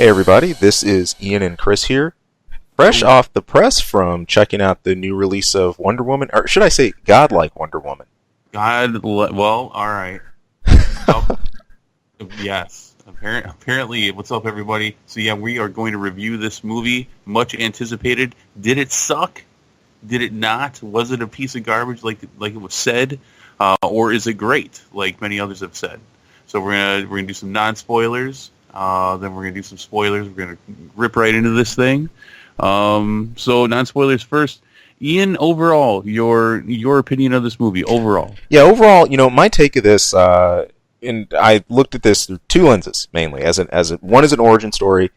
Hey everybody, this is Ian and Chris here. Fresh off the press from checking out the new release of Wonder Woman, or should I say godlike Wonder Woman. Well, alright. Yes. Apparently, what's up everybody? So yeah, we are going to review this movie, much anticipated. Did it suck? Did it not? Was it a piece of garbage like it was said? Or is it great, like many others have said? So we're gonna do some non-spoilers. Then we're going to do some spoilers. We're going to rip right into this thing. So non-spoilers first. Ian, overall, your opinion of this movie, overall. Yeah, overall, my take of this, and I looked at this through two lenses, mainly. One is an origin story,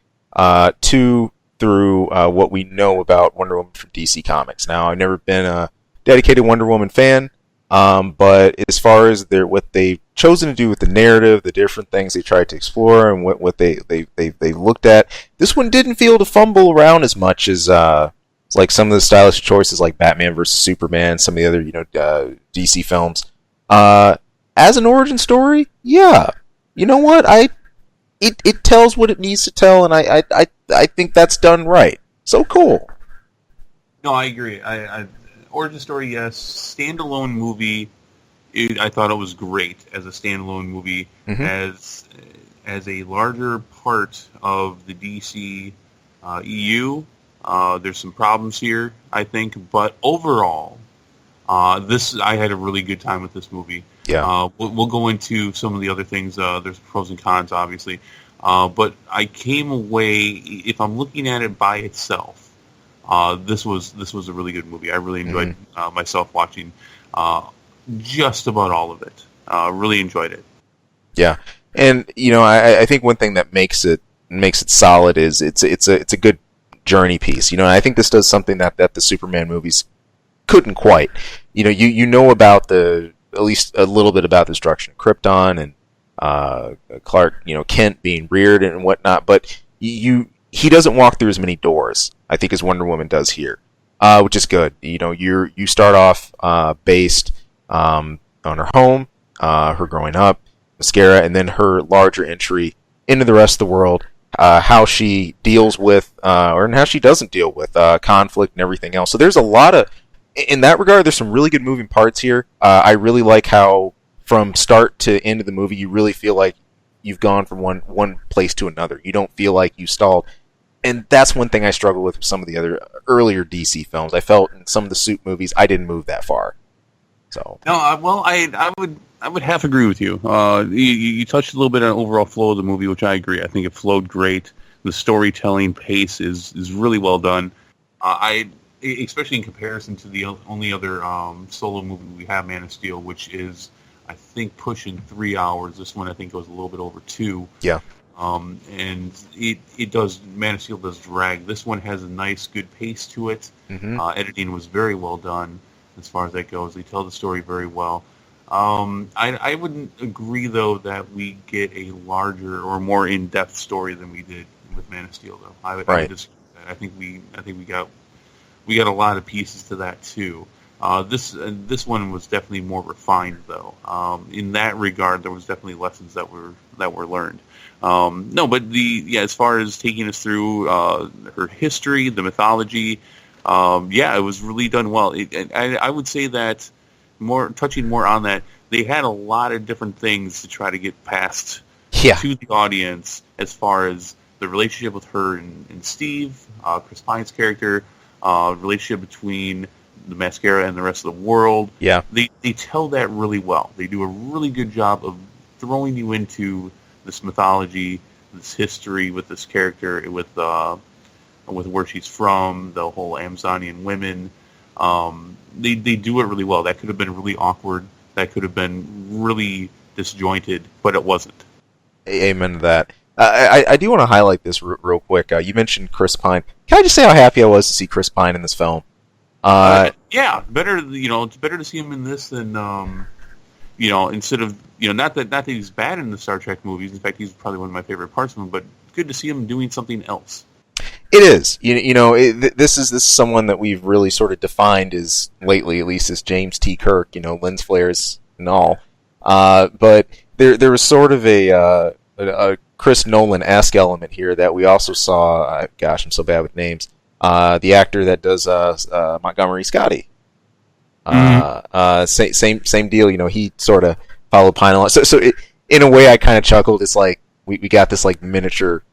two through what we know about Wonder Woman from DC Comics. Now, I've never been a dedicated Wonder Woman fan, but as far as what they've chosen to do with the narrative, the different things they tried to explore, and what they looked at, this one didn't feel to fumble around as much as like some of the stylish choices, like Batman vs Superman, some of the other DC films. As an origin story, yeah, you know what, it tells what it needs to tell, and I think that's done right. So cool. No, I agree. Origin story, yes. Standalone movie, I thought it was great as a standalone movie. Mm-hmm. As a larger part of the DCEU, there's some problems here, I think. But overall, I had a really good time with this movie. Yeah. We'll go into some of the other things. There's pros and cons, obviously. But I came away, if I'm looking at it by itself, this was a really good movie. I really enjoyed myself watching just about all of it. Really enjoyed it. Yeah, and I think one thing that makes it solid is it's a good journey piece. I think this does something that the Superman movies couldn't quite. You know about at least a little bit about the destruction of Krypton and Clark, Kent being reared and whatnot, but he doesn't walk through as many doors, I think, as Wonder Woman does here, which is good. You start off based on her home, her growing up, Mascara, and then her larger entry into the rest of the world, how she deals with, or how she doesn't deal with conflict and everything else. So there's a lot of, in that regard, there's some really good moving parts here. I really like how from start to end of the movie, you really feel like you've gone from one place to another. You don't feel like you stalled. And that's one thing I struggle with some of the other earlier DC films. I felt in some of the suit movies, I didn't move that far. So no, I would half agree with you. You touched a little bit on overall flow of the movie, which I agree. I think it flowed great. The storytelling pace is really well done. Especially in comparison to the only other solo movie we have, Man of Steel, which is, I think, pushing 3 hours. This one, I think, goes a little bit over 2. Yeah. And it does, Man of Steel does drag. This one has a nice, good pace to it. Mm-hmm. Editing was very well done as far as that goes. They tell the story very well. I wouldn't agree, though, that we get a larger or more in-depth story than we did with Man of Steel, though. I would disagree with that. I think we got a lot of pieces to that too. This one was definitely more refined, though. In that regard, there was definitely lessons that were learned. No, but as far as taking us through her history, the mythology, it was really done well. I would say that touching more on that, they had a lot of different things to try to get past to the audience as far as the relationship with her and Steve, Chris Pine's character, relationship between the Mascara and the rest of the world. Yeah, they tell that really well. They do a really good job of throwing you into this mythology, this history with this character, with where she's from, the whole Amazonian women. They do it really well. That could have been really awkward. That could have been really disjointed, but it wasn't. Amen to that. I do want to highlight this real quick. You mentioned Chris Pine. Can I just say how happy I was to see Chris Pine in this film? Better. It's better to see him in this than instead of not that he's bad in the Star Trek movies. In fact, he's probably one of my favorite parts of him. But good to see him doing something else. It is. This is someone that we've really sort of defined as lately, at least, as James T. Kirk. Lens flares and all. But there was sort of a Chris Nolan-esque element here that we also saw. Gosh, I'm so bad with names. The actor that does Montgomery Scotty. Same deal. You know, he sort of followed Pine a lot. So in a way, I kind of chuckled. It's like we got this like miniature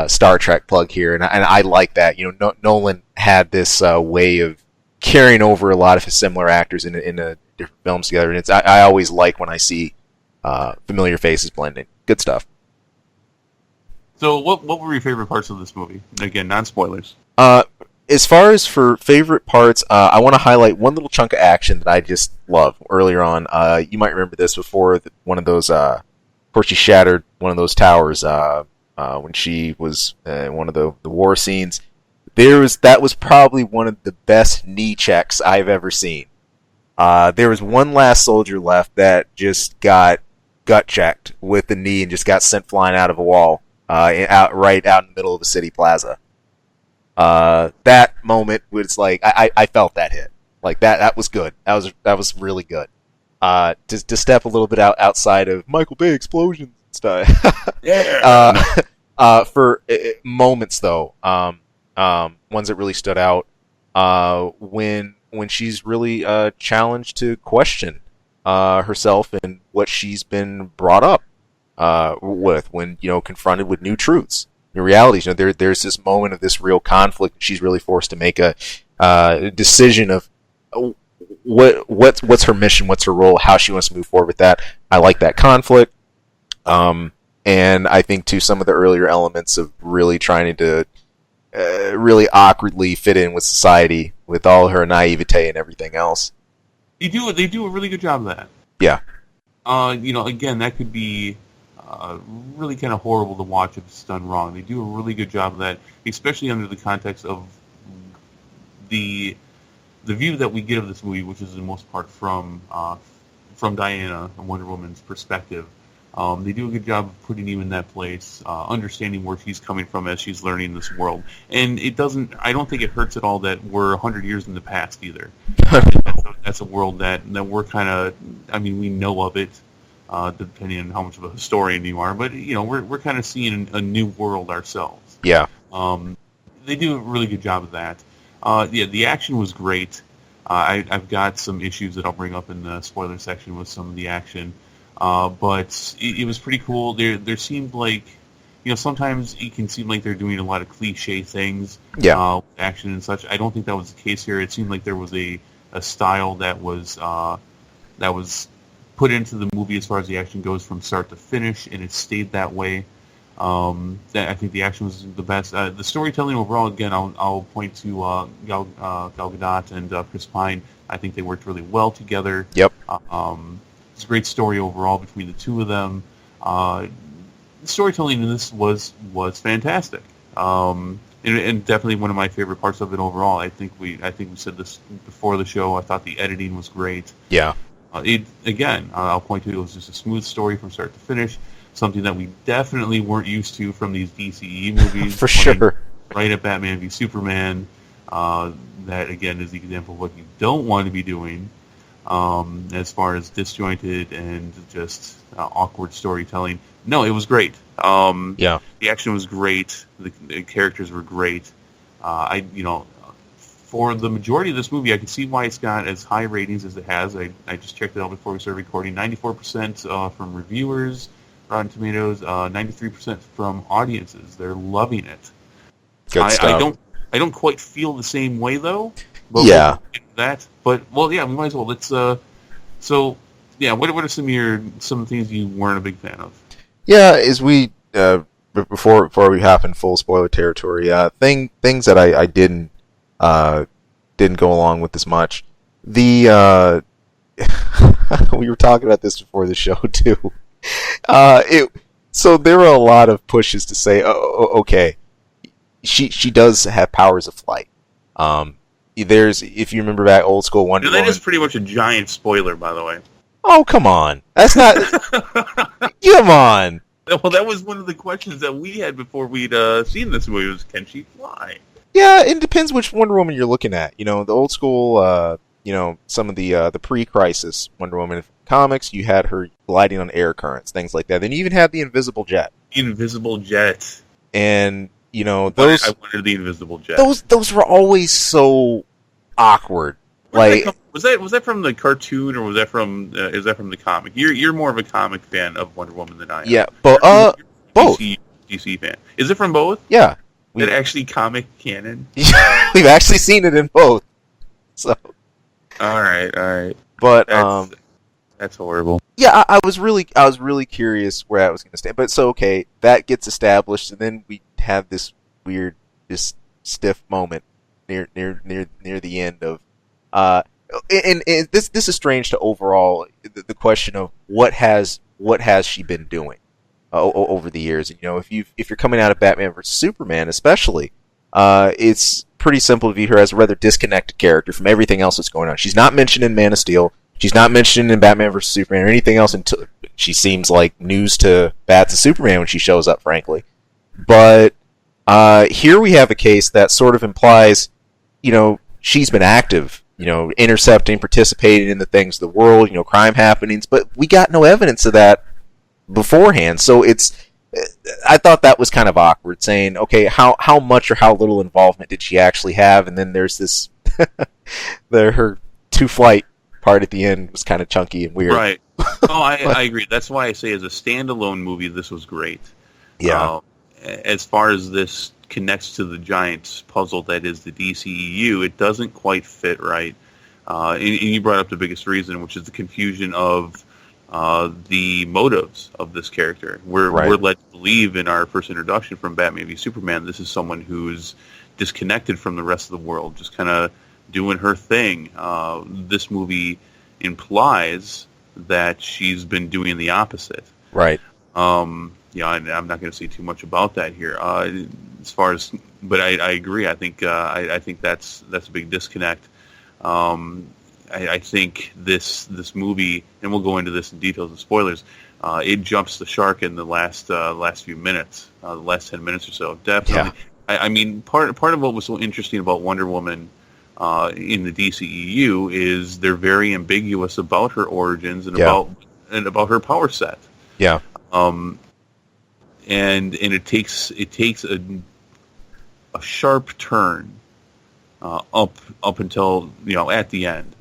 Star Trek plug here, and I like that. You know, Nolan had this way of carrying over a lot of his similar actors in different films together, and I always like when I see familiar faces blending. Good stuff. So, what were your favorite parts of this movie? Again, non-spoilers. As far as for favorite parts, I want to highlight one little chunk of action that I just love earlier on. You might remember this before one of those, before she shattered one of those towers, when she was in one of the war scenes. That was probably one of the best knee checks I've ever seen. There was one last soldier left that just got gut checked with the knee and just got sent flying out of a wall, right out in the middle of the city plaza. That moment was like I felt that hit. Like that was good. That was really good. To step a little bit outside of Michael Bay explosions stuff. Yeah. For moments though, ones that really stood out. When she's really challenged to question herself and what she's been brought up with, when confronted with new truths. In reality, there's this moment of this real conflict. She's really forced to make a decision of what's her mission, what's her role, how she wants to move forward with that. I like that conflict, and I think too some of the earlier elements of really trying to really awkwardly fit in with society with all her naivete and everything else. They do a really good job of that. Yeah. Again, that could be really kind of horrible to watch if it's done wrong. They do a really good job of that, especially under the context of the view that we get of this movie, which is in most part from Diana and Wonder Woman's perspective. They do a good job of putting you in that place, understanding where she's coming from as she's learning this world. And I don't think it hurts at all that we're 100 years in the past either. That's a world that we're kind of, we know of it, depending on how much of a historian you are, but we're kind of seeing a new world ourselves. Yeah. They do a really good job of that. The action was great. I've got some issues that I'll bring up in the spoiler section with some of the action, but it was pretty cool. There seemed like, sometimes it can seem like they're doing a lot of cliche things, action and such. I don't think that was the case here. It seemed like there was a style that was put into the movie as far as the action goes from start to finish, and it stayed that way. I think the action was the best. The storytelling overall, again, I'll point to Gal Gadot and Chris Pine. I think they worked really well together. Yep. It's a great story overall between the two of them. The storytelling in this was fantastic, and definitely one of my favorite parts of it overall. I think we said this before the show. I thought the editing was great. Yeah. I'll point to it was just a smooth story from start to finish, something that we definitely weren't used to from these DCEU movies. For sure. Right at Batman v Superman. That, again, is the example of what you don't want to be doing as far as disjointed and just awkward storytelling. No, it was great. The action was great. The characters were great. For the majority of this movie, I can see why it's got as high ratings as it has. I just checked it out before we started recording. 94% from reviewers, Rotten Tomatoes, 93% from audiences. They're loving it. Good stuff. I don't quite feel the same way though. But we might as well. Let's. What are some of the things you weren't a big fan of? Yeah, as we before we hop in full spoiler territory, things that I didn't go along with as much. We were talking about this before the show too. So there were a lot of pushes to say, okay, she does have powers of flight. If you remember back old school Wonder Woman. That is pretty much a giant spoiler, by the way. Oh, come on. That's not... Come on. Well, that was one of the questions that we had before we'd seen this movie was, can she fly? Yeah, it depends which Wonder Woman you're looking at. The old school, some of the pre-crisis Wonder Woman comics, you had her gliding on air currents, things like that. Then you even had the invisible jet. Invisible Jet. And I wanted the Invisible Jet. Those were always so awkward. Was that from the cartoon, or was that from is that from the comic? You're more of a comic fan of Wonder Woman than I am. Yeah, but both. DC fan. Is it from both? Yeah. Is it actually comic canon? We've actually seen it in both. So. All right. But that's horrible. Yeah, I was really curious where I was going to stand. But so okay, that gets established, and then we have this weird, just stiff moment near the end of. And this is strange to overall the question of what has she been doing over the years. And, if you're coming out of Batman vs Superman, especially, it's pretty simple to view her as a rather disconnected character from everything else that's going on. She's not mentioned in Man of Steel. She's not mentioned in Batman vs Superman or anything else until she seems like news to Bats and Superman when she shows up, frankly. But here we have a case that sort of implies, she's been active. Intercepting, participating in the things of the world, crime happenings, but we got no evidence of that beforehand. So I thought that was kind of awkward, saying, okay, how much or how little involvement did she actually have? And then there's this, her two-flight part at the end was kind of chunky and weird. Right. Oh, I agree. That's why I say as a standalone movie, this was great. Yeah. As far as this connects to the giant puzzle that is the DCEU, it doesn't quite fit right. And you brought up the biggest reason, which is the confusion of the motives of this character. We're led to believe in our first introduction from Batman v Superman, this is someone who's disconnected from the rest of the world, just kind of doing her thing. This movie implies that she's been doing the opposite. Right. I'm not going to say too much about that here. But I agree. I think that's a big disconnect. I think this movie, and we'll go into this in details and spoilers. It jumps the shark in the last few minutes, the last 10 minutes or so. Definitely. Yeah. I mean, part of what was so interesting about Wonder Woman in the DCEU is they're very ambiguous about her origins and about her power set. Yeah. And it takes a sharp turn up until at the end.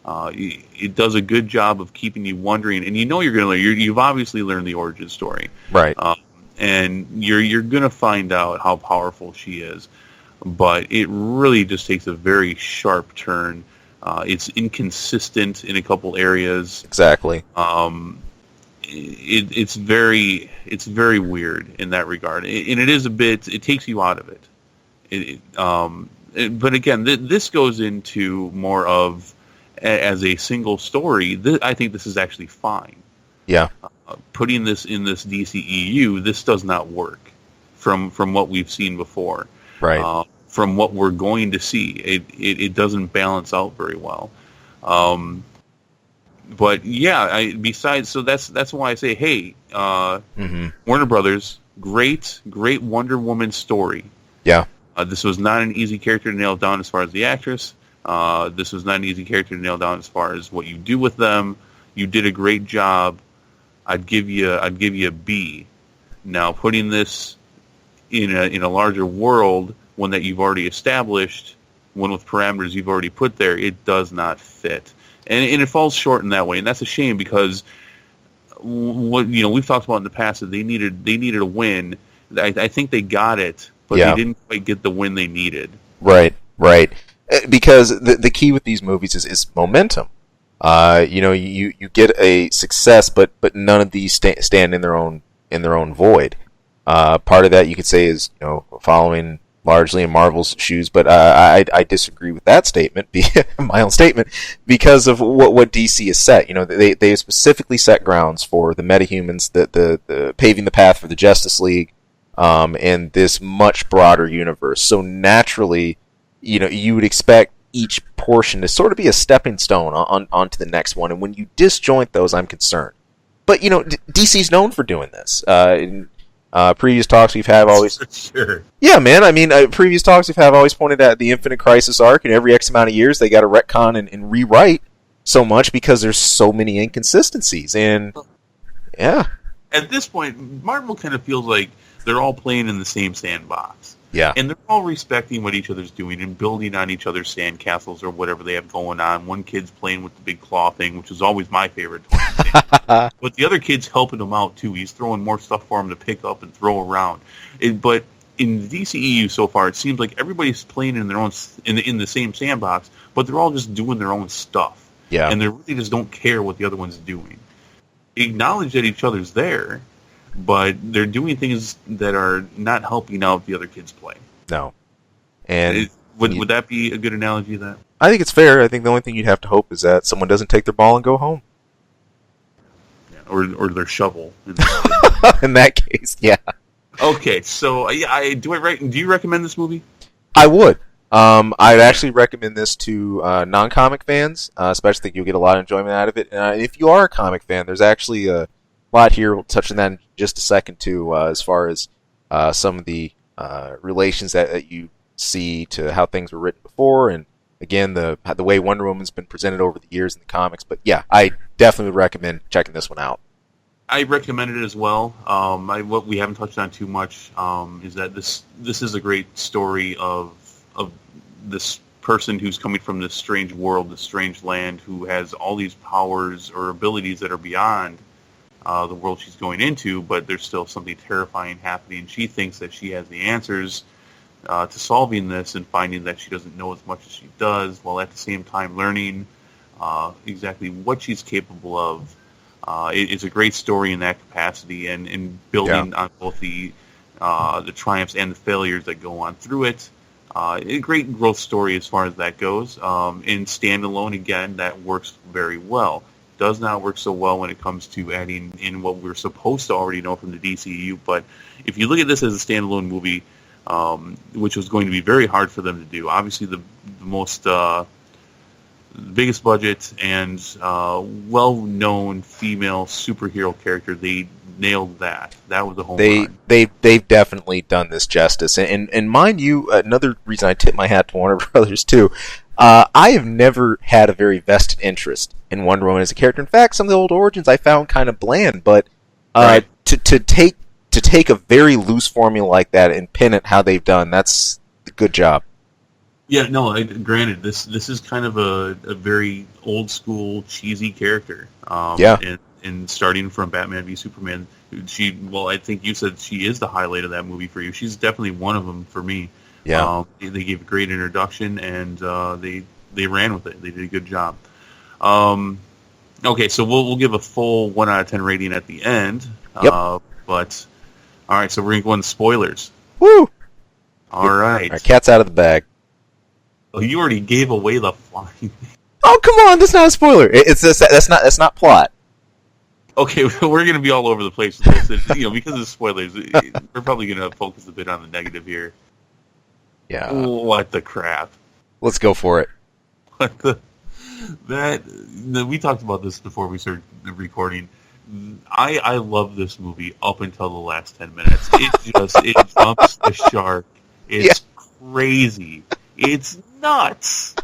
It does a good job of keeping you wondering, and you're going to learn. You've obviously learned the origin story, right? And you're going to find out how powerful she is, but it really just takes a very sharp turn. It's inconsistent in a couple areas. Exactly. It's very weird in that regard, and it is a bit. It takes you out of it. But again, this goes into more of as a single story. I think this is actually fine. Yeah. Putting this in this DCEU, this does not work from what we've seen before. Right. From what we're going to see, it doesn't balance out very well. But yeah, so that's why I say, hey, Warner Brothers, great Wonder Woman story. Yeah. This was not an easy character to nail down as far as the actress. This was not an easy character to nail down as far as what you do with them. You did a great job. I'd give you a B. Now, putting this in a larger world, one that you've already established, one with parameters you've already put there, it does not fit. And it falls short in that way, and that's a shame because what we've talked about in the past that they needed a win. I think they got it, but they didn't quite get the win they needed. Right. Because the key with these movies is momentum. You get a success, but none of these stand in their own void. Part of that you could say is following largely in Marvel's shoes, but I disagree with that statement, my own statement, because of what DC has set. They specifically set grounds for the metahumans, the paving the path for the Justice League, and this much broader universe. So naturally, you would expect each portion to sort of be a stepping stone onto the next one, and when you disjoint those, I'm concerned. But DC's known for doing this. Previous talks we've had always... Sure. Yeah, man. I mean, previous talks we've had always pointed at the Infinite Crisis arc, and every X amount of years they got to retcon and rewrite so much because there's so many inconsistencies. And, yeah. at this point, Marvel kind of feels like they're all playing in the same sandbox. Yeah. And they're all respecting what each other's doing and building on each other's sandcastles or whatever they have going on. One kid's playing with the big claw thing, which is always my favorite toy. But the other kid's helping him out, too. He's throwing more stuff for him to pick up and throw around. But in the DCEU so far, it seems like everybody's playing in their own in the same sandbox, but they're all just doing their own stuff. Yeah. And they really just don't care what the other one's doing. Acknowledge that each other's there, but they're doing things that are not helping out the other kids play. No. And would that be a good analogy of that? I think it's fair. I think the only thing you'd have to hope is that someone doesn't take their ball and go home. Yeah, or their shovel. In that case, yeah. Okay, so do you recommend this movie? I would. I'd actually recommend this to non-comic fans, especially think you'll get a lot of enjoyment out of it. If you are a comic fan, there's actually a lot here. We'll touch on that in just a second, too, as far as some of the relations that you see to how things were written before, and again, the way Wonder Woman's been presented over the years in the comics. But yeah, I definitely would recommend checking this one out. I recommend it as well. What we haven't touched on too much is that this is a great story of this person who's coming from this strange world, this strange land, who has all these powers or abilities that are beyond the world she's going into, but there's still something terrifying happening. She thinks that she has the answers to solving this and finding that she doesn't know as much as she does, while at the same time learning exactly what she's capable of. It's a great story in that capacity, and building on both the triumphs and the failures that go on through it. A great growth story as far as that goes. In standalone, again, that works very well. Does not work so well when it comes to adding in what we're supposed to already know from the DCEU. But if you look at this as a standalone movie, which was going to be very hard for them to do, obviously the most biggest budget and well-known female superhero character, they nailed that. That was a home run. They've definitely done this justice. And mind you, another reason I tip my hat to Warner Brothers too, I have never had a very vested interest in Wonder Woman as a character. In fact, some of the old origins I found kind of bland, but Right. to take a very loose formula like that and pin it how they've done, that's a good job. Yeah, no, granted, this is kind of a very old-school, cheesy character. And starting from Batman v Superman, I think you said she is the highlight of that movie for you. She's definitely one of them for me. Yeah. They gave a great introduction, and they ran with it. They did a good job. Okay, so we'll give a full 1 out of 10 rating at the end. Yep. But, all right, so we're going to go into spoilers. Woo! All right. Our cat's out of the bag. Oh, you already gave away the flying. Oh, come on! That's not a spoiler. That's not plot. Okay, we're going to be all over the place with this. And, because of spoilers, we're probably going to focus a bit on the negative here. Yeah. What the crap? Let's go for it. We talked about this before we started recording. I love this movie up until the last 10 minutes. It jumps the shark. It's crazy. It's nuts.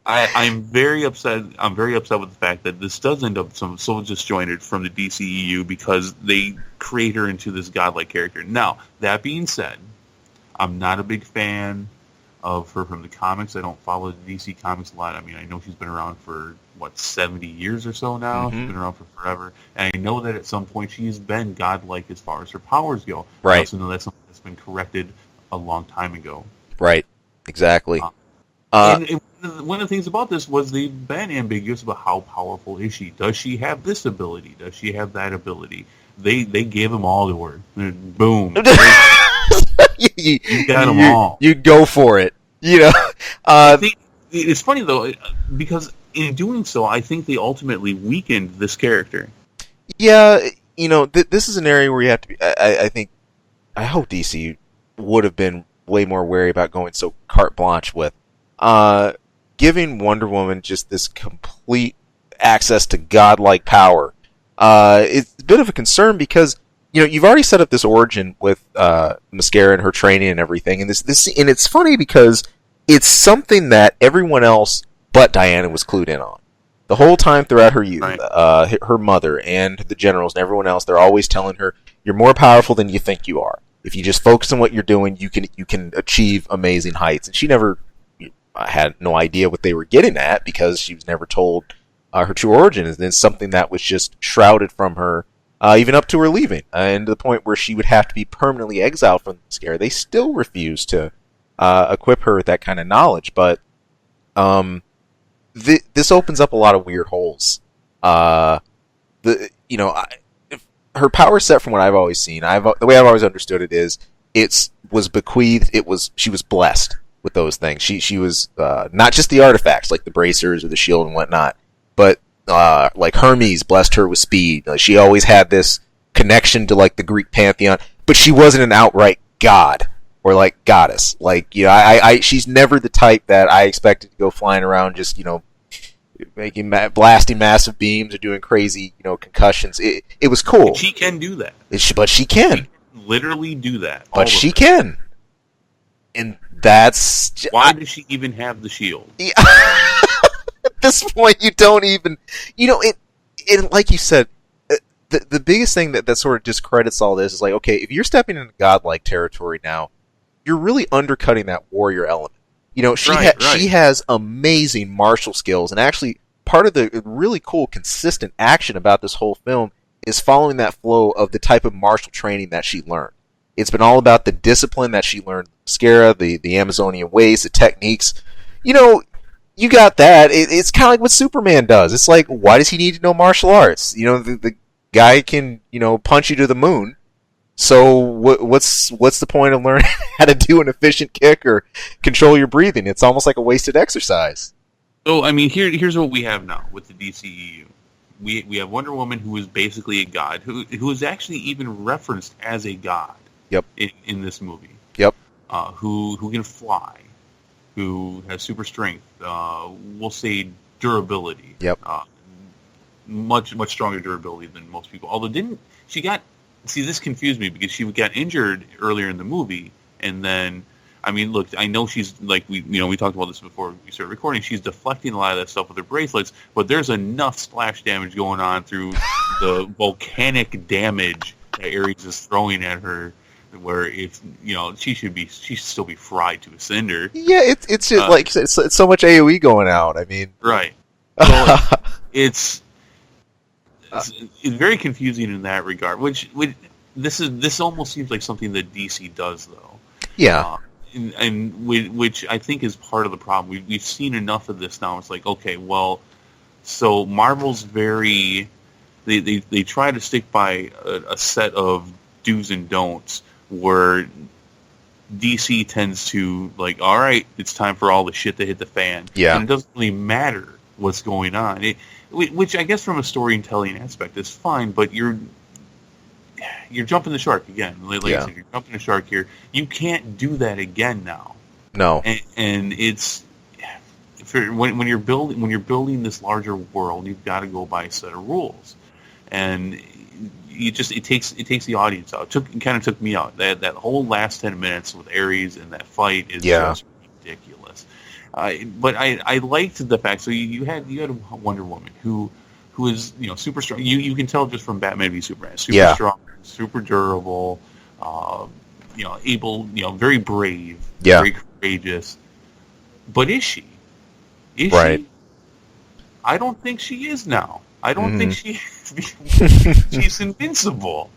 I'm very upset. I'm very upset with the fact that this does end up so disjointed from the DCEU because they create her into this godlike character. Now, that being said, I'm not a big fan of her from the comics. I don't follow the DC comics a lot. I mean, I know she's been around for 70 years or so now. Mm-hmm. She's been around for forever, and I know that at some point she's been godlike as far as her powers go. Right. I also know that's something that's been corrected a long time ago. Right. Exactly. And one of the things about this was they've been ambiguous about how powerful is she. Does she have this ability? Does she have that ability? They gave them all to her. Boom. You got them all. You go for it. It's funny, though, because in doing so, I think they ultimately weakened this character. Yeah, this is an area where you have to be... I hope DC would have been way more wary about going so carte blanche with. Giving Wonder Woman just this complete access to godlike power. It's a bit of a concern because... you've already set up this origin with Mascara and her training and everything, and and it's funny because it's something that everyone else but Diana was clued in on. The whole time throughout her youth, Right. her mother and the generals and everyone else, they're always telling her, "You're more powerful than you think you are. If you just focus on what you're doing, you can achieve amazing heights." And she never had no idea what they were getting at because she was never told her true origin. And it's something that was just shrouded from her, even up to her leaving, and to the point where she would have to be permanently exiled from the scare. They still refused to equip her with that kind of knowledge, but this opens up a lot of weird holes. Her power set, from what I've always seen, the way I've always understood it is, it was bequeathed. She was blessed with those things. She was not just the artifacts like the bracers or the shield and whatnot, but like Hermes blessed her with speed. Like, she always had this connection to like the Greek pantheon, but she wasn't an outright god or like goddess. Like, she's never the type that I expected to go flying around just blasting massive beams or doing crazy concussions. It was cool. She can do that. But she can. She can literally do that. But she can. And that's... Why does she even have the shield? At this point, you don't even... it like you said, the biggest thing that sort of discredits all this is like, okay, if you're stepping into godlike territory now, you're really undercutting that warrior element. She has amazing martial skills, and actually part of the really cool, consistent action about this whole film is following that flow of the type of martial training that she learned. It's been all about the discipline that she learned, Skara, the Amazonian ways, the techniques. You got that. It's kind of like what Superman does. It's like, why does he need to know martial arts? The guy can, punch you to the moon. So what's the point of learning how to do an efficient kick or control your breathing? It's almost like a wasted exercise. So, I mean, here's what we have now with the DCEU. We have Wonder Woman, who is basically a god, who is actually even referenced as a god. Yep. In this movie. Yep. Who can fly, who has super strength. We'll say durability. Yep. Much stronger durability than most people. Although this confused me because she got injured earlier in the movie, and then, I mean, look, I know she's like we talked about this before we started recording. She's deflecting a lot of that stuff with her bracelets, but there's enough splash damage going on through the volcanic damage that Ares is throwing at her, where if she should still be fried to a cinder. Yeah, it's just like it's so much AOE going out. I mean, right. So it's very confusing in that regard. Which this almost seems like something that DC does, though. Yeah. Which I think is part of the problem. We've seen enough of this now. It's like, okay, well, so Marvel's very they try to stick by a set of do's and don'ts, where DC tends to like, all right, it's time for all the shit to hit the fan. Yeah. And it doesn't really matter what's going on. Which I guess from a storytelling aspect is fine, but you're jumping the shark again. Like I said, you're jumping the shark here. You can't do that again now. No. And it's when you're building this larger world, you've got to go by a set of rules, and it takes the audience out. It kind of took me out. That whole last 10 minutes with Ares and that fight is just ridiculous. But I liked the fact. So you had Wonder Woman who is super strong. You can tell just from Batman v Superman, super strong, super durable, able, very brave, very courageous. But is she? Is she? I don't think she is now. I don't think she's invincible,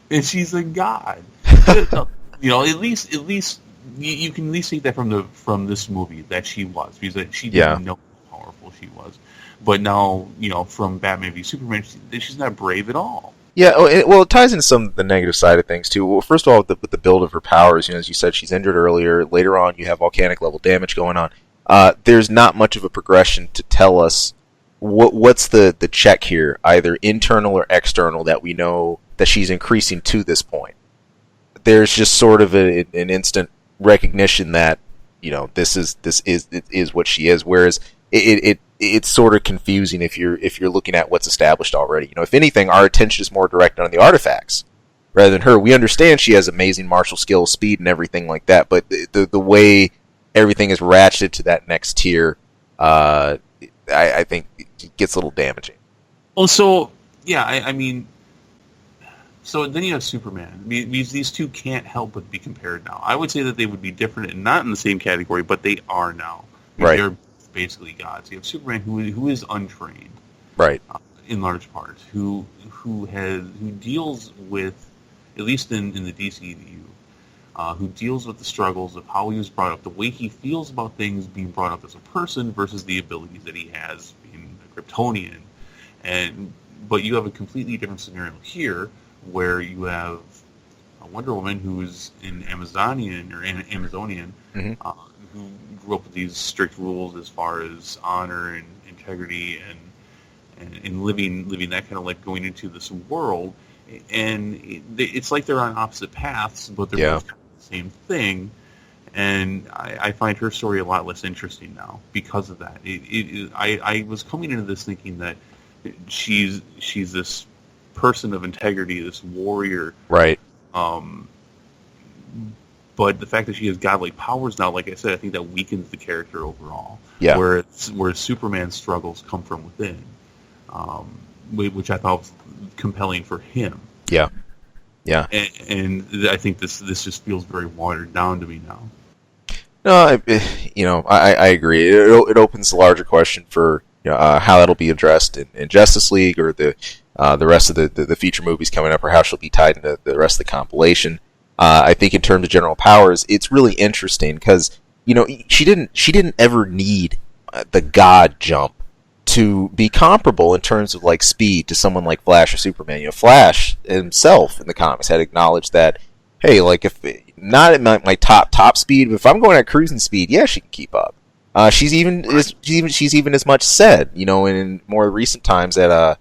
and she's a god. At least you can at least take that from this movie that she was, because she didn't know how powerful she was. But now, from Batman v Superman, she's not brave at all. Yeah, it ties into some of the negative side of things too. Well, first of all, with the build of her powers, as you said, she's injured earlier. Later on, you have volcanic level damage going on. There's not much of a progression to tell us what's the check here, either internal or external, that we know that she's increasing to this point. There's just sort of an instant recognition that this is what she is. Whereas it's sort of confusing if you're looking at what's established already. If anything, our attention is more directed on the artifacts rather than her. We understand she has amazing martial skills, speed, and everything like that, but the way everything is ratcheted to that next tier, I think it gets a little damaging. Well, so yeah, I mean, so then you have Superman. These two can't help but be compared now. I would say that they would be different and not in the same category, but they are now. Right. They're basically gods. You have Superman who is untrained, right, in large part, who deals with, at least in the DCEU, who deals with the struggles of how he was brought up, the way he feels about things being brought up as a person versus the abilities that he has being a Kryptonian. But you have a completely different scenario here, where you have a Wonder Woman who's an Amazonian, mm-hmm. Who grew up with these strict rules as far as honor and integrity and living that kind of life going into this world. And it's like they're on opposite paths, but they're both kind of the same thing. And I find her story a lot less interesting now because of that. I was coming into this thinking that she's this person of integrity, this warrior, right? But the fact that she has godlike powers now, like I said, I think that weakens the character overall. Yeah. Where Superman's struggles come from within, which I thought was compelling for him. Yeah. Yeah. And I think this just feels very watered down to me now. No, I agree. It opens the larger question for how that'll be addressed in Justice League or the rest of the feature movies coming up, or how she'll be tied into the rest of the compilation. I think in terms of general powers, it's really interesting because she didn't ever need the God jump to be comparable in terms of like speed to someone like Flash or Superman. Flash himself in the comics had acknowledged that, hey, like if not at my top speed, but if I'm going at cruising speed, yeah, she can keep up. She's even as much said, in more recent times that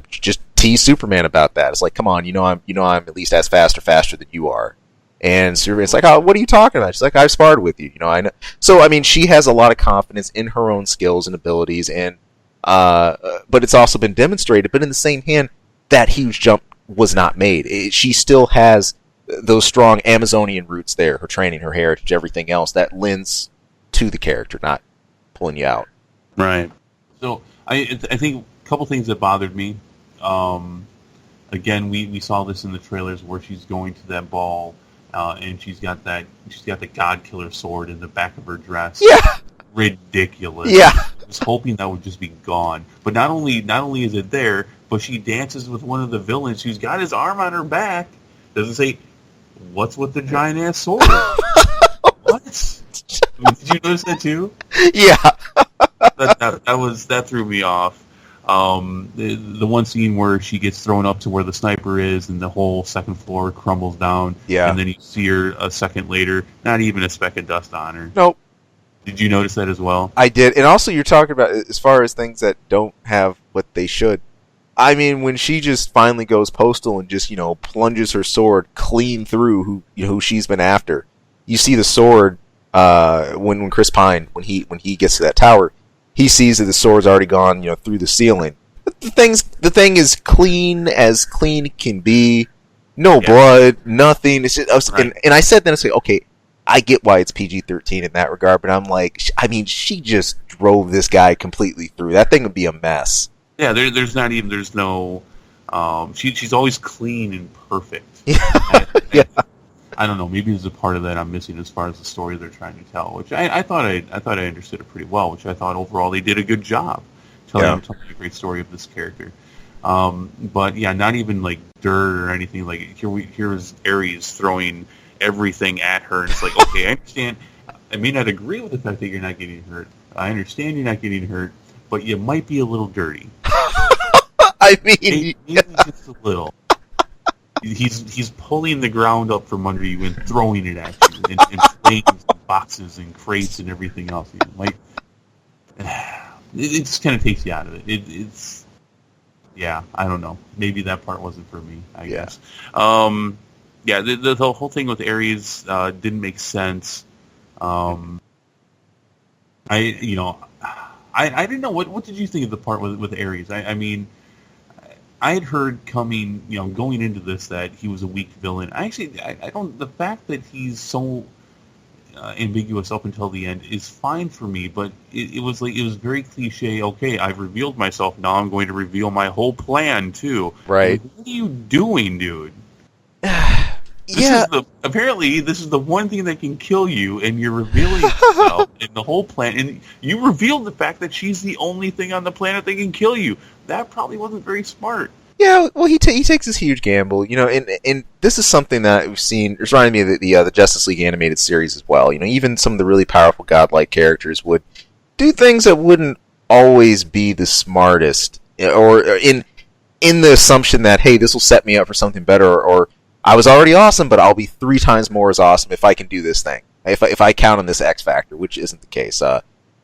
just tease Superman about that. It's like, come on, I'm at least as fast or faster than you are. And Superman's like, oh, what are you talking about? She's like, I've sparred with you. I know. So I mean, she has a lot of confidence in her own skills and abilities, and but it's also been demonstrated. But in the same hand, that huge jump was not made. She still has those strong Amazonian roots there, her training, her heritage, everything else that lends to the character, not pulling you out. Right. So I think a couple things that bothered me. Again, we saw this in the trailers where she's going to that ball, and she's got the God Killer sword in the back of her dress. Yeah. Ridiculous. Yeah. I was hoping that would just be gone. But not only is it there, but she dances with one of the villains who's got his arm on her back. Doesn't say, what's with the giant ass sword? What? Did you notice that too? Yeah. that threw me off. The one scene where she gets thrown up to where the sniper is and the whole second floor crumbles down. Yeah. And then you see her a second later, not even a speck of dust on her. Nope. Did you notice that as well? I did. And also you're talking about as far as things that don't have what they should. I mean, when she just finally goes postal and just, plunges her sword clean through who she's been after. You see the sword when Chris Pine, when he gets to that tower, he sees that the sword's already gone, through the ceiling. But the thing is clean as clean can be. No blood, nothing. It's just, right. and I said then, I say, okay, I get why it's PG-13 in that regard, but I'm like, I mean, she just drove this guy completely through. That thing would be a mess. Yeah, there's no, she's always clean and perfect. Yeah. Yeah. I don't know. Maybe there's a part of that I'm missing as far as the story they're trying to tell, which I thought I understood it pretty well. Which I thought overall they did a good job telling a great story of this character. But yeah, not even like dirt or anything. Like here's Ares throwing everything at her, and it's like, okay, I understand. I may not agree with the fact that you're not getting hurt. I understand you're not getting hurt, but you might be a little dirty. I mean, maybe just a little. He's pulling the ground up from under you and throwing it at you, and flames and boxes and crates and everything else. Like, it just kind of takes you out of it. It's I don't know. Maybe that part wasn't for me, I guess. The whole thing with Ares didn't make sense. I didn't know what did you think of the part with Ares? I mean, I had heard going into this that he was a weak villain. I don't. The fact that he's so ambiguous up until the end is fine for me, but it was very cliche. Okay, I've revealed myself. Now I'm going to reveal my whole plan too. Right. Like, what are you doing, dude? Apparently, this is the one thing that can kill you, and you're revealing yourself and the whole plan. And you revealed the fact that she's the only thing on the planet that can kill you. That probably wasn't very smart. Yeah, well, he takes this huge gamble, and this is something that we've seen. It's reminding me of the Justice League animated series as well. Even some of the really powerful godlike characters would do things that wouldn't always be the smartest, or in the assumption that, hey, this will set me up for something better, or I was already awesome, but I'll be 3 times more as awesome if I can do this thing. If I count on this X factor, which isn't the case.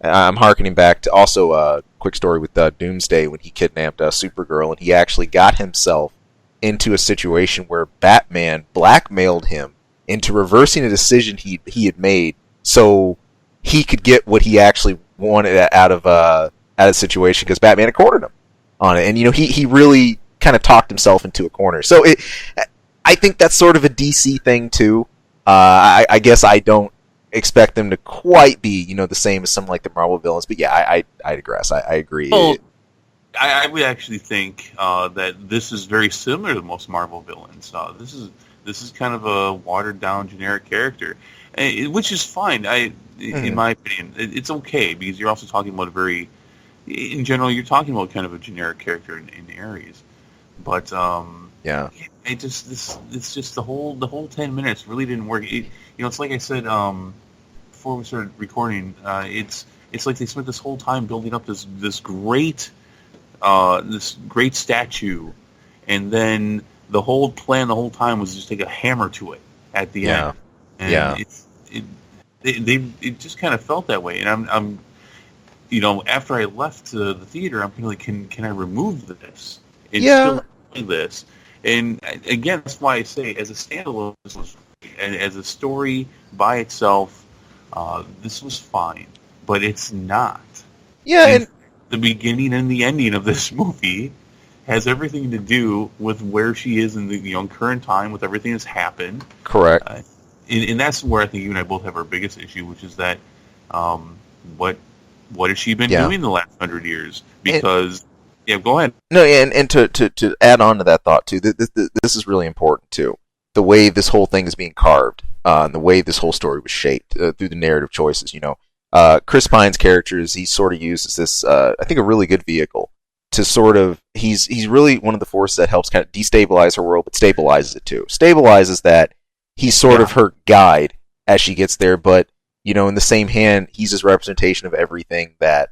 I'm hearkening back to also a quick story with Doomsday when he kidnapped Supergirl, and he actually got himself into a situation where Batman blackmailed him into reversing a decision he had made, so he could get what he actually wanted out of a situation, because Batman had cornered him on it, and he really kind of talked himself into a corner. So I think that's sort of a DC thing too. I guess I don't expect them to quite be, the same as some like the Marvel villains, but yeah, I digress. I agree. Well, I would actually think that this is very similar to most Marvel villains. This is kind of a watered down generic character, which is fine. In my opinion, it's okay, because you're also talking about in general, you're talking about kind of a generic character in Ares, but yeah. It's just the whole 10 minutes really didn't work. It's like I said before we started recording. It's like they spent this whole time building up this great statue, and then the whole plan the whole time was just take a hammer to it at the end. And it just kind of felt that way. And I'm after I left the theater, I'm kind of like, can I remove this? And still do this. And again, that's why I say, as a standalone, this was great. And as a story by itself, this was fine. But it's not. Yeah, and the beginning and the ending of this movie has everything to do with where she is in the current time, with everything that's happened. Correct. And that's where I think you and I both have our biggest issue, which is that what has she been doing the last 100 years? Because... Yeah, go ahead. No, and to add on to that thought too, this is really important too. The way this whole thing is being carved, and the way this whole story was shaped through the narrative choices. Chris Pine's character he's sort of used as this, I think, a really good vehicle to sort of. He's really one of the forces that helps kind of destabilize her world, but stabilizes it too. Stabilizes that he's sort of her guide as she gets there, but in the same hand, he's his representation of everything that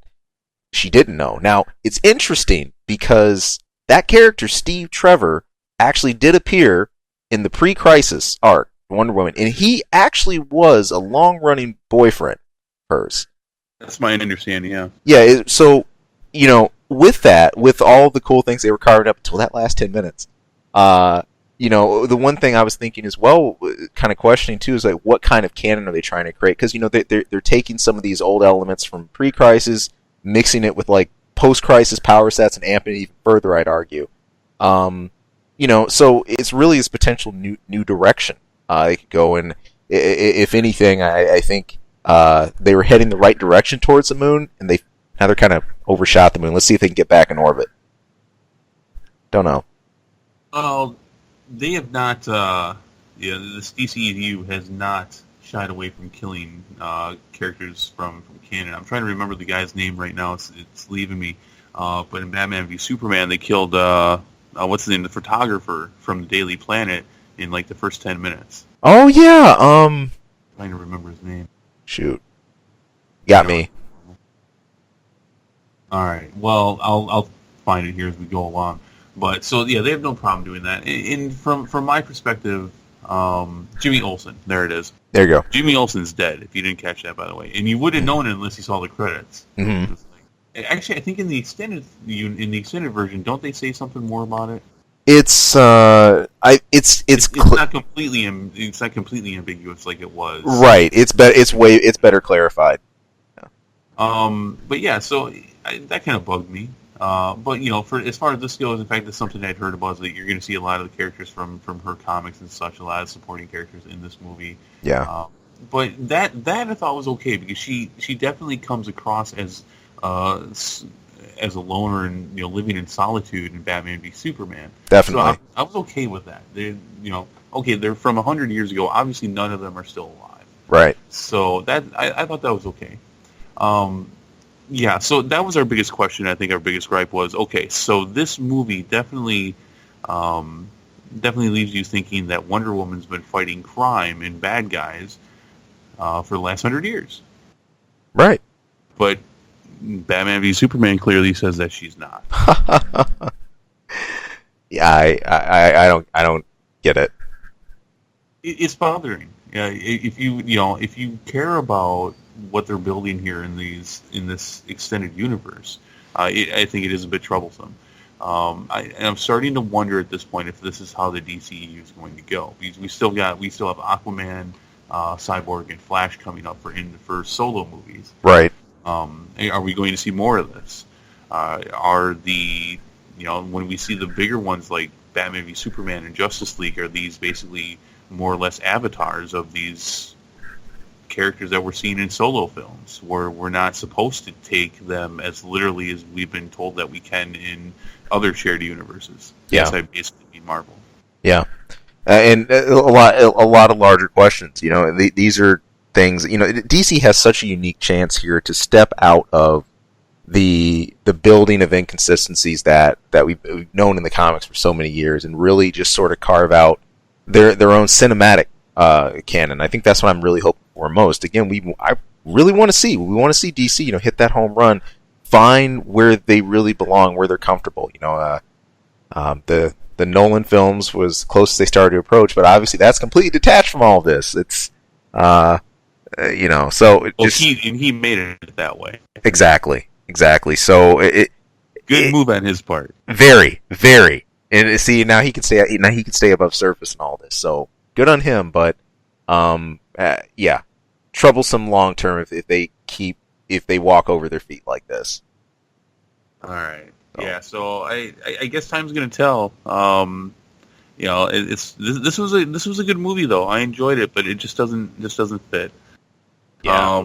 she didn't know. Now, it's interesting because that character, Steve Trevor, actually did appear in the pre-Crisis arc, Wonder Woman, and he actually was a long-running boyfriend of hers. That's my understanding, yeah. Yeah, so, with that, with all the cool things they were carving up until that last 10 minutes, the one thing I was thinking as well, kind of questioning too, is like, what kind of canon are they trying to create? Because, they're taking some of these old elements from pre-Crisis, mixing it with like post-crisis power sets and amping it even further, I'd argue. So it's really this potential new direction they could go in. If anything, I think they were heading the right direction towards the moon, and now they're kind of overshot the moon. Let's see if they can get back in orbit. Don't know. Well, they have not. This DCEU has not shied away from killing characters from canon. I'm trying to remember the guy's name right now. It's leaving me. But in Batman v Superman, they killed what's his name, the photographer from the Daily Planet in like the first 10 minutes. Oh yeah. Trying to remember his name. Shoot. Got me. All right. Well, I'll find it here as we go along. But so yeah, they have no problem doing that. And from my perspective, Jimmy Olsen. There it is. There you go. Jimmy Olsen's dead, if you didn't catch that, by the way. And you wouldn't have known it unless you saw the credits. Mm-hmm. Actually, I think in the extended version, don't they say something more about it? It's not completely ambiguous like it was. Right. It's better clarified. Yeah. But yeah, so that kind of bugged me. But for as far as this goes, in fact, that's something I'd heard about, is that you're going to see a lot of the characters from her comics and such, a lot of supporting characters in this movie. Yeah. but that I thought was okay because she definitely comes across as a loner and living in solitude in Batman v Superman. So Definitely. I was okay with that. Okay, they're from 100 years ago. Obviously, none of them are still alive. Right. So that I thought that was okay. Yeah, so that was our biggest question. I think our biggest gripe was, okay, so this movie definitely leaves you thinking that Wonder Woman's been fighting crime and bad guys for the last 100 years. Right. But Batman v Superman clearly says that she's not. Yeah, I don't get it. It's bothering. If you care about what they're building here in this extended universe, I think it is a bit troublesome. I'm starting to wonder at this point if this is how the DCEU is going to go. Because we still have Aquaman, Cyborg, and Flash coming up for solo movies. Right. Are we going to see more of this? When we see the bigger ones like Batman v Superman and Justice League, are these basically more or less avatars of these characters that we're seeing in solo films, where we're not supposed to take them as literally as we've been told that we can in other shared universes? Yeah. Yes, I basically mean Marvel. Yeah, and a lot of larger questions. These are things. DC has such a unique chance here to step out of the building of inconsistencies that we've known in the comics for so many years, and really just sort of carve out their own cinematic canon. I think that's what I'm really hoping for most. Again, I really want to see. We want to see DC, hit that home run, find where they really belong, where they're comfortable. The Nolan films was close as they started to approach, but obviously that's completely detached from all of this. It's so he made it that way. Exactly. So Good move on his part. Very, very. And see, now he can stay above surface and all this. So good on him, but yeah, troublesome long term if they walk over their feet like this. All right. So. Yeah. So I guess time's gonna tell. This was a good movie though. I enjoyed it, but it just doesn't fit. Yeah.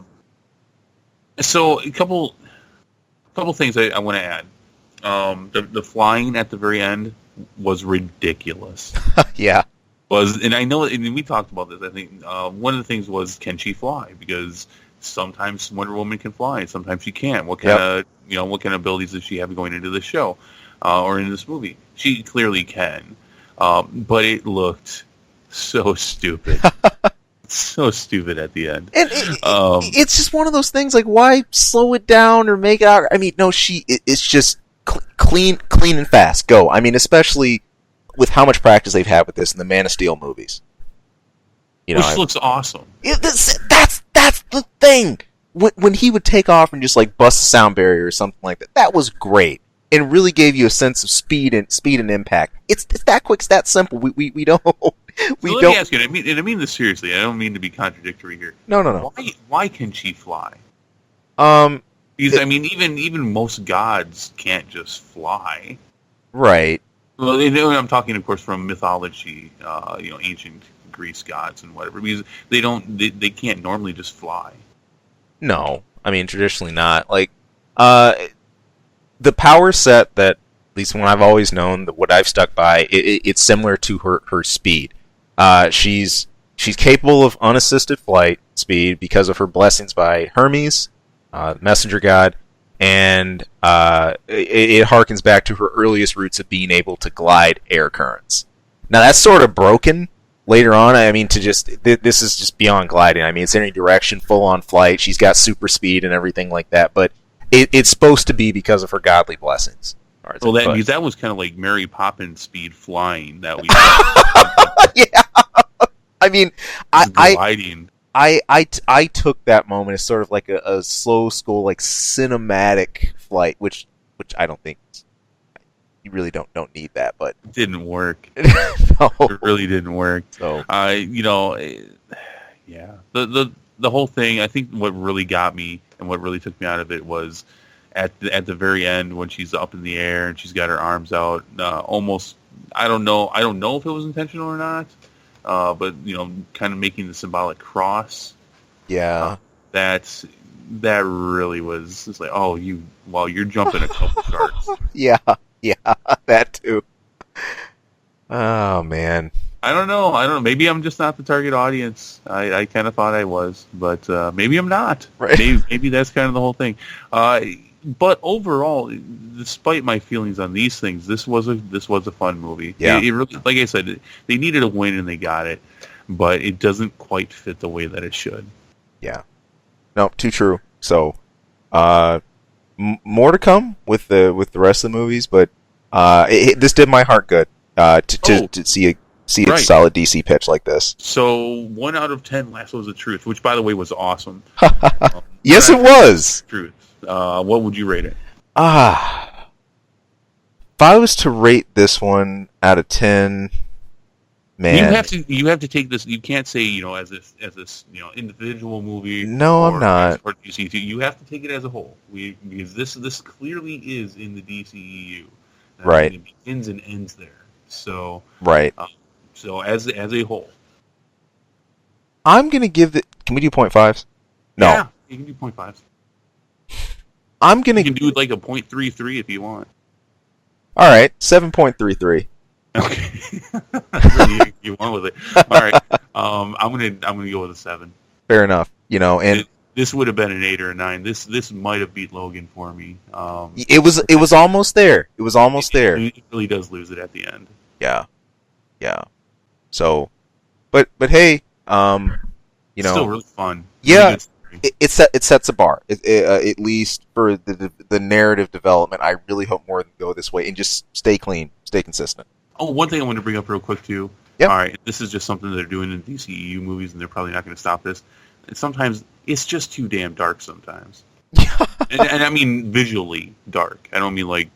So a couple things I want to add. The flying at the very end was ridiculous. Yeah. And I know, and we talked about this. I think one of the things was, can she fly? Because sometimes Wonder Woman can fly, sometimes she can't. What kind of abilities does she have going into the show or in this movie? She clearly can, but it looked so stupid. So stupid at the end. And it's just one of those things, like, why slow it down or make it out? I mean, no, it's just clean and fast. Go. I mean, especially with how much practice they've had with this in the Man of Steel movies. Which looks awesome. That's the thing. When he would take off and just like bust a sound barrier or something like that, that was great. And really gave you a sense of speed and impact. It's that quick, it's that simple. We don't. Let me ask you, and I mean this seriously. I don't mean to be contradictory here. No. Why can she fly? Because I mean, even most gods can't just fly. Right. Well, I'm talking, of course, from mythology. Ancient Greece gods and whatever. Because they can't normally just fly. No, I mean traditionally not. Like, the power set that, at least when I've always known, what I've stuck by, it's similar to her speed. She's capable of unassisted flight speed because of her blessings by Hermes, messenger god, and it harkens back to her earliest roots of being able to glide air currents. Now that's sort of broken later on. I mean, this is just beyond gliding. I mean, it's any direction, full on flight. She's got super speed and everything like that, but it's supposed to be because of her godly blessings. Well, that was kind of like Mary Poppins speed flying that we. Yeah, I mean, gliding. I took that moment as sort of like a slow school, like cinematic flight, which I don't think you really don't need that, but it didn't work. No. It really didn't work. So yeah, the whole thing. I think what really got me and what really took me out of it was at the very end when she's up in the air and she's got her arms out, almost. I don't know if it was intentional or not, but kind of making the symbolic cross Yeah. That really was. It's like, oh, you're jumping a couple sharks. Yeah, that too. Oh man. I don't know. Maybe I'm just not the target audience. I kind of thought I was, but maybe I'm not. Right. Maybe that's kind of the whole thing. But overall, despite my feelings on these things, this was a fun movie. Yeah. It really, like I said, they needed a win and they got it, but it doesn't quite fit the way that it should. Yeah. No, too true. So, more to come with the rest of the movies, but this did my heart good to see a solid DC pitch like this. So 1 out of 10 Lassos of Truth, which by the way was awesome. Yes, it was. Truth. What would you rate it? If I was to rate this one out of 10, man, you have to take this. You can't say as this individual movie. No, I'm not. Or DCEU. You have to take it as a whole. Because this clearly is in the DCEU. Right. It begins and ends there. So right. So as a whole, I'm gonna give it. Can we do 0.5s? No. Yeah, you can do 0.5s. I'm gonna. You can do like a 0.33 if you want. All right, 7.33. Okay. you went with it. All right. I'm gonna go with a 7. Fair enough. And this would have been an 8 or a 9. This might have beat Logan for me. It was almost there. It was almost there. It really does lose it at the end. Yeah. So, but hey, still really fun. Yeah. Really it sets a bar. At least for the narrative development. I really hope more than go this way and just stay clean, stay consistent. Oh, one thing I want to bring up real quick too. Yep. All right, this is just something they're doing in DCEU movies, and they're probably not going to stop this. And sometimes it's just too damn dark. Sometimes, and I mean visually dark. I don't mean like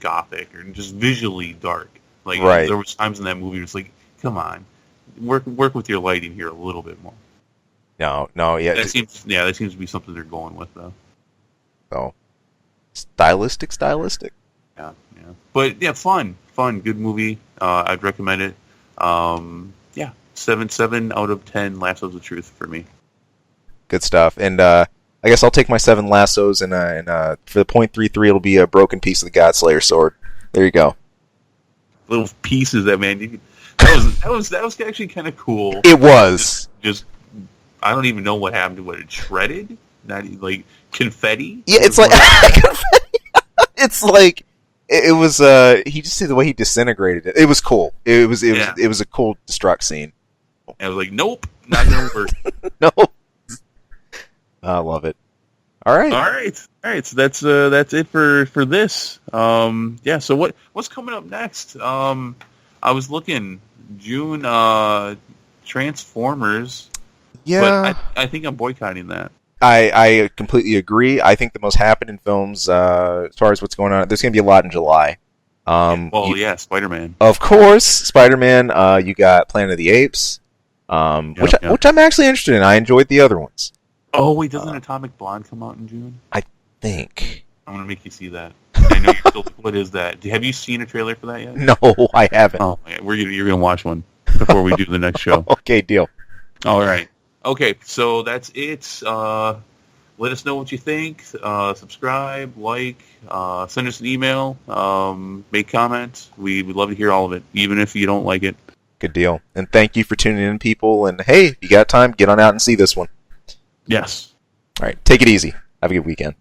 gothic or just visually dark. Like right. There was times in that movie where it's like, come on, work with your lighting here a little bit more. No, yeah. That seems to be something they're going with though. So, stylistic. Yeah. But yeah, fun, good movie. I'd recommend it. 7 out of 10 Lassos of Truth for me. Good stuff. And I guess I'll take my 7 lassos and for the 0.33 it'll be a broken piece of the Godslayer sword. There you go. Little pieces that was actually kind of cool. It was. Just I don't even know what happened to it. It shredded, not like confetti. Yeah, it's like it's like it was. He just see the way he disintegrated it. It was cool. It was a cool destruct scene. I was like, nope, not gonna work. No, I love it. All right. So that's it for this. So what's coming up next? I was looking June Transformers. Yeah, but I think I'm boycotting that. I completely agree. I think the most happening films, as far as what's going on, there's going to be a lot in July. Spider-Man. Of course, Spider-Man. You got Planet of the Apes, which I'm actually interested in. I enjoyed the other ones. Oh wait, doesn't Atomic Blonde come out in June? I think. I'm gonna make you see that. I know you're still. What is that? Have you seen a trailer for that yet? No, I haven't. Oh, you're gonna watch one before we do the next show. Okay, deal. All right. Okay, so that's it. Let us know what you think. Subscribe, like, send us an email, make comments. We'd love to hear all of it, even if you don't like it. Good deal. And thank you for tuning in, people. And hey, if you got time, get on out and see this one. Yes. All right. Take it easy. Have a good weekend.